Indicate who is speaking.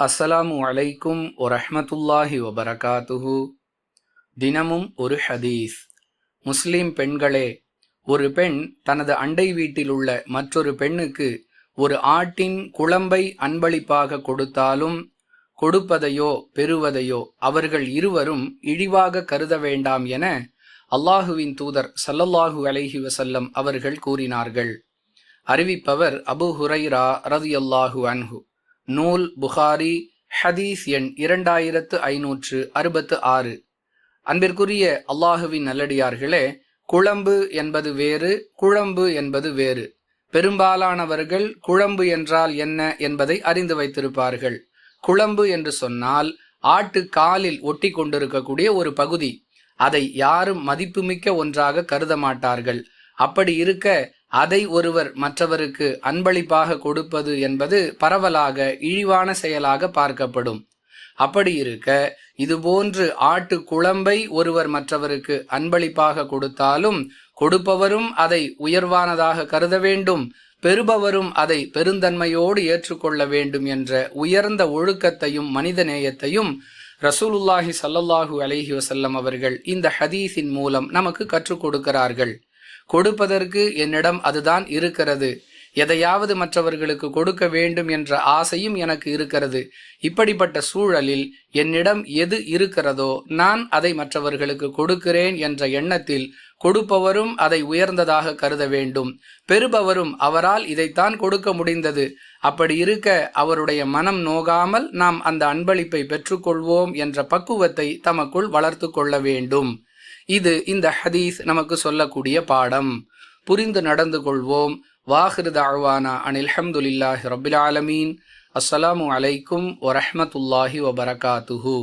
Speaker 1: அஸ்ஸலாமு அலைக்கும் வரஹ்மத்துல்லாஹி வபரகாத்துஹு. தினமும் ஒரு ஹதீஸ். முஸ்லிம் பெண்களே, ஒரு பெண் தனது அண்டை வீட்டில் உள்ள மற்றொரு பெண்ணுக்கு ஒரு ஆட்டின் குளம்பை அன்பளிப்பாக கொடுத்தாலும் கொடுப்பதையோ பெறுவதையோ அவர்கள் இருவரும் இழிவாக கருத வேண்டாம் என அல்லாஹுவின் தூதர் ஸல்லல்லாஹு அலைஹி வஸல்லம் அவர்கள் கூறினார்கள். அறிவிப்பவர் அபூ ஹுரைரா ரலியல்லாஹு அன்ஹு. நூல் புகாரி, ஹதீஸ் எண் 2566. அன்பிற்குரிய அல்லாஹுவின் நல்லடியார்களே, குழம்பு என்பது வேறு, குழம்பு என்பது வேறு. பெரும்பாலானவர்கள் குழம்பு என்றால் என்ன என்பதை அறிந்து வைத்திருப்பார்கள். குழம்பு என்று சொன்னால் ஆட்டு காலில் ஒட்டி கொண்டிருக்கக்கூடிய ஒரு பகுதி. அதை யாரும் மதிப்புமிக்க ஒன்றாக கருத மாட்டார்கள். அப்படி இருக்க அதை ஒருவர் மற்றவருக்கு அன்பளிப்பாக கொடுப்பது என்பது பரவலாக இழிவான செயலாக பார்க்கப்படும். அப்படி இருக்க இதுபோன்று ஆட்டு குளம்பை ஒருவர் மற்றவருக்கு அன்பளிப்பாக கொடுத்தாலும் கொடுப்பவரும் அதை உயர்வானதாக கருத வேண்டும், பெறுபவரும் அதை பெருந்தன்மையோடு ஏற்றுக்கொள்ள வேண்டும் என்ற உயர்ந்த ஒழுக்கத்தையும் மனிதநேயத்தையும் ரசூலுல்லாஹி ஸல்லல்லாஹு அலைஹி வஸல்லம் அவர்கள் இந்த ஹதீஸின் மூலம் நமக்கு கற்றுக் கொடுக்கிறார்கள். கொடுப்பதற்கு என்னிடம் அதுதான் இருக்கிறது, எதையாவது மற்றவர்களுக்கு கொடுக்க வேண்டும் என்ற ஆசையும் எனக்கு இருக்கிறது. இப்படிப்பட்ட சூழலில் என்னிடம் எது இருக்கிறதோ நான் அதை மற்றவர்களுக்கு கொடுக்கிறேன் என்ற எண்ணத்தில் கொடுப்பவரும் அதை உயர்ந்ததாக கருத வேண்டும், பெறுபவரும் அவரால் இதைத்தான் கொடுக்க முடிந்தது, அப்படி இருக்க அவருடைய மனம் நோகாமல் நாம் அந்த அன்பளிப்பை பெற்றுக்கொள்வோம் என்ற பக்குவத்தை தமக்குள் வளர்த்து கொள்ள வேண்டும். இது இந்த ஹதீஸ் நமக்கு சொல்லக்கூடிய பாடம். புரிந்து நடந்து கொள்வோம். வாஹிரு தஅவானா அனில் ஹம்துலில்லாஹி ரப்பில் ஆலமீன். அஸ்ஸலாமு அலைக்கும் வரஹ்மத்துல்லாஹி வபரகாத்துஹு.